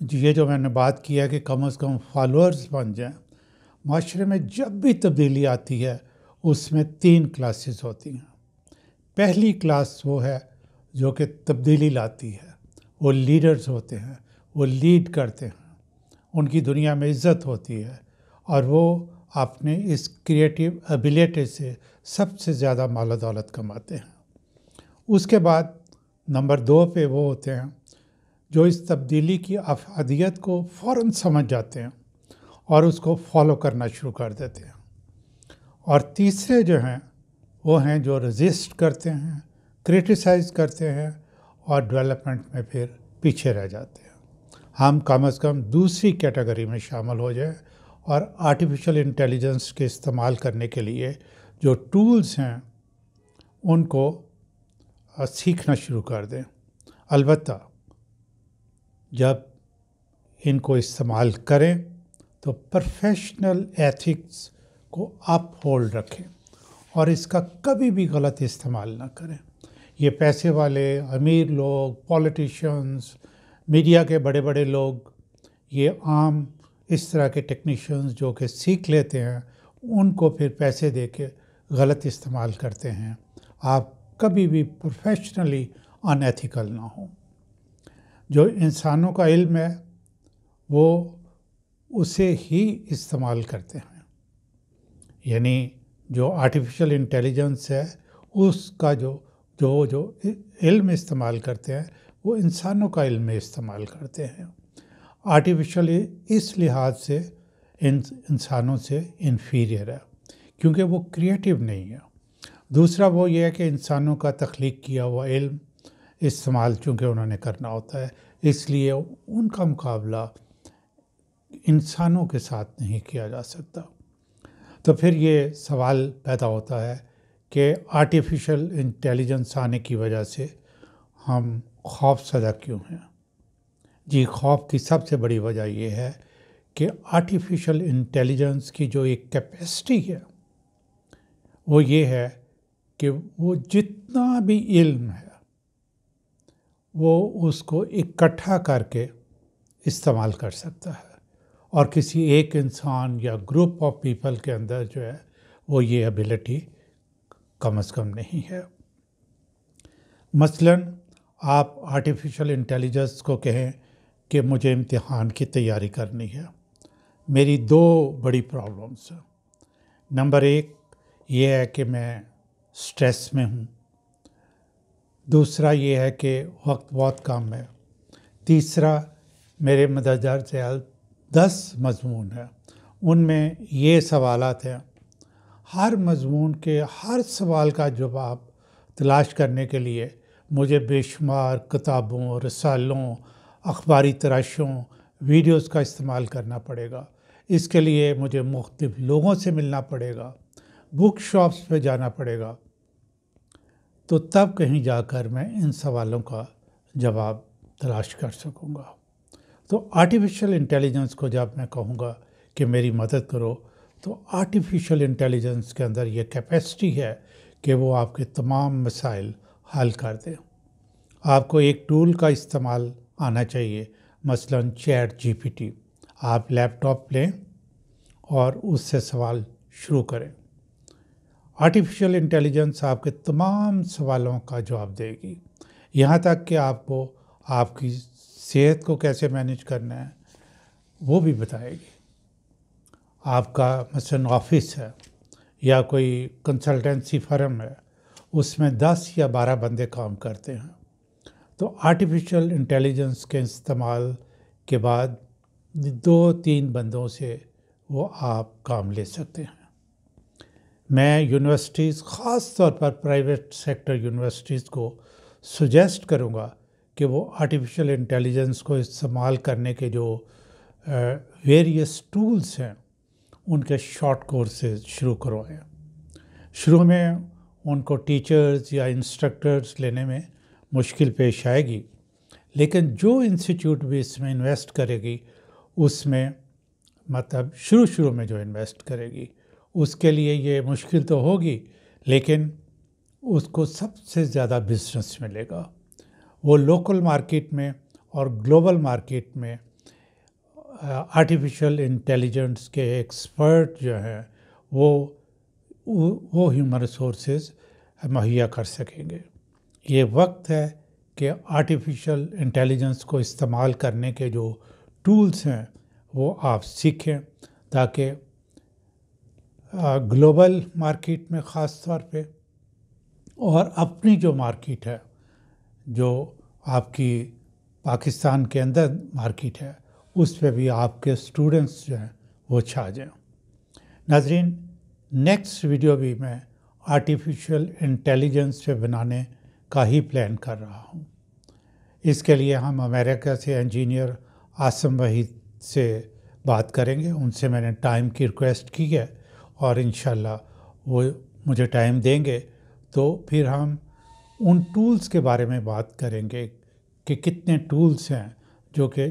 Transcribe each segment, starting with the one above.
یہ جو میں نے بات کیا کہ کم از کم فالوورز بن جائیں، معاشرے میں جب بھی تبدیلی آتی ہے اس میں 3 کلاسز ہوتی ہیں۔ پہلی کلاس وہ ہے جو کہ تبدیلی لاتی ہے، وہ لیڈرز ہوتے ہیں، وہ لیڈ کرتے ہیں، ان کی دنیا میں عزت ہوتی ہے اور وہ اپنے اس کریٹیو ایبیلٹی سے سب سے زیادہ مال و دولت کماتے ہیں۔ اس کے بعد نمبر 2 پہ وہ ہوتے ہیں جو اس تبدیلی کی افادیت کو فوراً سمجھ جاتے ہیں اور اس کو فالو کرنا شروع کر دیتے ہیں۔ اور تیسرے جو ہیں وہ ہیں جو رزسٹ کرتے ہیں، کرٹیسائز کرتے ہیں اور ڈیولپمنٹ میں پھر پیچھے رہ جاتے ہیں۔ ہم کم از کم دوسری کیٹیگری میں شامل ہو جائیں اور آرٹیفیشل انٹیلیجنس کے استعمال کرنے کے لیے جو ٹولز ہیں ان کو سیکھنا شروع کر دیں۔ البتہ جب ان کو استعمال کریں تو پروفیشنل ایتھکس کو اپ ہولڈ رکھیں اور اس کا کبھی بھی غلط استعمال نہ کریں۔ یہ پیسے والے امیر لوگ، پولیٹیشنز، میڈیا کے بڑے بڑے لوگ، یہ عام اس طرح کے ٹیکنیشینز جو کہ سیکھ لیتے ہیں ان کو پھر پیسے دے کے غلط استعمال کرتے ہیں۔ آپ کبھی بھی پروفیشنلی ان ایتھیکل نہ ہوں۔ جو انسانوں کا علم ہے وہ اسے ہی استعمال کرتے ہیں، یعنی جو آرٹیفیشل انٹیلیجنس ہے اس کا جو علم استعمال کرتے ہیں وہ انسانوں کا علم استعمال کرتے ہیں۔ آرٹیفیشل اس لحاظ سے انسانوں سے انفیریئر ہے کیونکہ وہ کریٹیو نہیں ہے۔ دوسرا وہ یہ ہے کہ انسانوں کا تخلیق کیا ہوا علم استعمال چونکہ انہوں نے کرنا ہوتا ہے، اس لیے ان کا مقابلہ انسانوں کے ساتھ نہیں کیا جا سکتا۔ تو پھر یہ سوال پیدا ہوتا ہے کہ آرٹیفیشل انٹیلیجنس آنے کی وجہ سے ہم خوف زدہ کیوں ہیں؟ جی، خوف کی سب سے بڑی وجہ یہ ہے کہ آرٹیفیشل انٹیلیجنس کی جو ایک کیپیسٹی ہے وہ یہ ہے کہ وہ جتنا بھی علم ہے وہ اس کو اکٹھا کر کے استعمال کر سکتا ہے، اور کسی ایک انسان یا گروپ آف پیپل کے اندر جو ہے وہ یہ ایبیلٹی کم از کم نہیں ہے۔ مثلاً آپ آرٹیفیشل انٹیلیجنس کو کہیں کہ مجھے امتحان کی تیاری کرنی ہے، میری 2 بڑی پرابلمس ہیں۔ نمبر 1 یہ ہے کہ میں سٹریس میں ہوں، دوسرا یہ ہے کہ وقت بہت کم ہے، تیسرا میرے مدرجہ ذیل 10 مضمون ہیں، ان میں یہ سوالات ہیں، ہر مضمون کے ہر سوال کا جواب تلاش کرنے کے لیے مجھے بے شمار کتابوں، رسالوں، اخباری تراشوں، ویڈیوز کا استعمال کرنا پڑے گا۔ اس کے لیے مجھے مختلف لوگوں سے ملنا پڑے گا، بک شاپس پہ جانا پڑے گا، تو تب کہیں جا کر میں ان سوالوں کا جواب تلاش کر سکوں گا۔ تو آرٹیفیشل انٹیلیجنس کو جب میں کہوں گا کہ میری مدد کرو، تو آرٹیفیشل انٹیلیجنس کے اندر یہ کیپیسٹی ہے کہ وہ آپ کے تمام مسائل حل کر دے۔ آپ کو ایک ٹول کا استعمال آنا چاہیے، مثلاً چیٹ جی پی ٹی۔ آپ لیپ ٹاپ لیں اور اس سے سوال شروع کریں۔ آرٹیفیشل انٹیلیجنس آپ کے تمام سوالوں کا جواب دے گی، یہاں تک کہ آپ کو آپ کی صحت کو کیسے مینیج کرنا ہے وہ بھی بتائے گی۔ آپ کا مثلاً آفس ہے یا کوئی کنسلٹنسی فرم ہے، اس میں 10 یا 12 بندے کام کرتے ہیں، تو آرٹیفیشل انٹیلیجنس کے استعمال کے بعد 2-3 بندوں سے وہ آپ کام لے سکتے ہیں۔ میں یونیورسٹیز، خاص طور پر پرائیویٹ سیکٹر یونیورسٹیز کو سجیسٹ کروں گا کہ وہ آرٹیفیشل انٹیلیجنس کو استعمال کرنے کے جو ویریس ٹولز ہیں ان کے شارٹ کورسز شروع کروائیں۔ شروع میں ان کو ٹیچرز یا انسٹرکٹرز لینے میں مشکل پیش آئے گی، لیکن جو انسٹیٹیوٹ بھی اس میں انویسٹ کرے گی اس میں مطلب شروع میں جو انویسٹ کرے گی اس کے لیے یہ مشکل تو ہوگی، لیکن اس کو سب سے زیادہ بزنس ملے گا۔ وہ لوکل مارکیٹ میں اور گلوبل مارکیٹ میں آرٹیفیشل انٹیلیجنس کے ایکسپرٹ جو ہیں وہ ہیومن ریسورسز مہیا کر سکیں گے۔ یہ وقت ہے کہ آرٹیفیشل انٹیلیجنس کو استعمال کرنے کے جو ٹولز ہیں وہ آپ سیکھیں، تاکہ گلوبل مارکیٹ میں خاص طور پہ اور اپنی جو مارکیٹ ہے، جو آپ کی پاکستان کے اندر مارکیٹ ہے، اس پہ بھی آپ کے اسٹوڈنٹس جو ہیں وہ چھا جائیں۔ ناظرین، نیکسٹ ویڈیو بھی میں آرٹیفیشل انٹیلیجنس پہ بنانے کا ہی پلان کر رہا ہوں۔ اس کے لیے ہم امریکہ سے انجینئر عاصم وحید سے بات کریں گے۔ ان سے میں نے ٹائم کی ریکویسٹ کی ہے اور انشاءاللہ وہ مجھے ٹائم دیں گے، تو پھر ہم ان ٹولز کے بارے میں بات کریں گے کہ کتنے ٹولز ہیں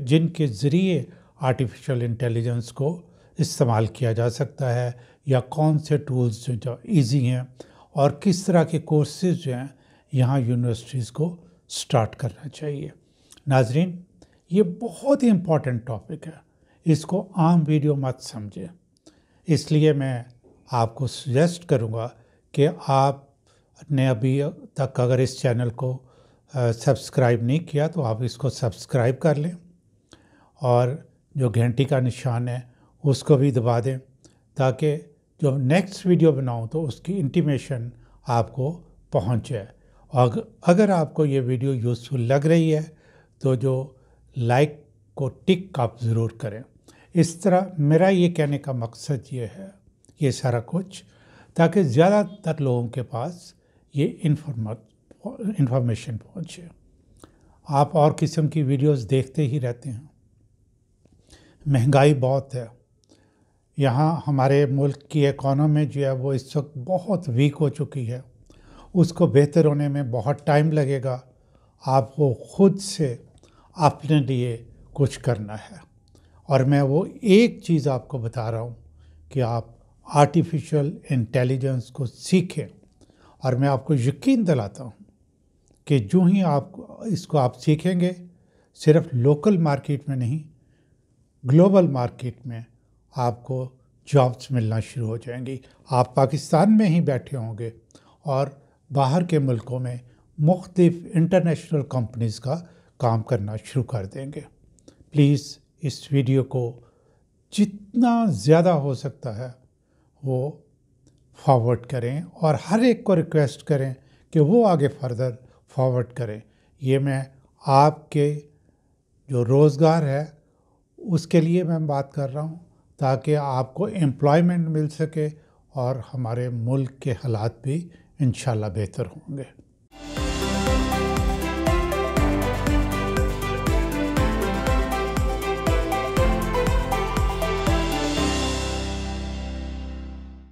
جن کے ذریعے آرٹیفیشل انٹیلیجنس کو استعمال کیا جا سکتا ہے، یا کون سے ٹولز جو ایزی ہیں، اور کس طرح کے کورسز جو ہیں یہاں یونیورسٹیز کو سٹارٹ کرنا چاہیے۔ ناظرین، یہ بہت ہی امپورٹنٹ ٹاپک ہے، اس کو عام ویڈیو مت سمجھیں۔ اس لیے میں آپ کو سجیسٹ کروں گا کہ آپ نے ابھی تک اگر اس چینل کو سبسکرائب نہیں کیا تو آپ اس کو سبسکرائب کر لیں، اور جو گھنٹی کا نشان ہے اس کو بھی دبا دیں، تاکہ جو نیکسٹ ویڈیو بناؤں تو اس کی انٹیمیشن آپ کو پہنچ جائے۔ اور اگر آپ کو یہ ویڈیو یوزفل لگ رہی ہے تو جو لائک کو ٹک آپ ضرور کریں۔ اس طرح میرا یہ کہنے کا مقصد یہ ہے، یہ سارا کچھ، تاکہ زیادہ تر لوگوں کے پاس یہ انفارمیشن پہنچے۔ آپ اور قسم کی ویڈیوز دیکھتے ہی رہتے ہیں۔ مہنگائی بہت ہے یہاں، ہمارے ملک کی اکانومی جو ہے وہ اس وقت بہت ویک ہو چکی ہے، اس کو بہتر ہونے میں بہت ٹائم لگے گا۔ آپ کو خود سے اپنے لیے کچھ کرنا ہے، اور میں وہ ایک چیز آپ کو بتا رہا ہوں کہ آپ آرٹیفیشل انٹیلیجنس کو سیکھیں، اور میں آپ کو یقین دلاتا ہوں کہ جو ہی اس کو آپ سیکھیں گے، صرف لوکل مارکیٹ میں نہیں، گلوبل مارکیٹ میں آپ کو جابس ملنا شروع ہو جائیں گی۔ آپ پاکستان میں ہی بیٹھے ہوں گے اور باہر کے ملکوں میں مختلف انٹرنیشنل کمپنیز کا کام کرنا شروع کر دیں گے۔ پلیز اس ویڈیو کو جتنا زیادہ ہو سکتا ہے وہ فارورڈ کریں، اور ہر ایک کو ریکویسٹ کریں کہ وہ آگے فردر فارورڈ کریں۔ یہ میں آپ کے جو روزگار ہے اس کے لیے میں بات کر رہا ہوں، تاکہ آپ کو امپلائمنٹ مل سکے اور ہمارے ملک کے حالات بھی انشاءاللہ بہتر ہوں گے۔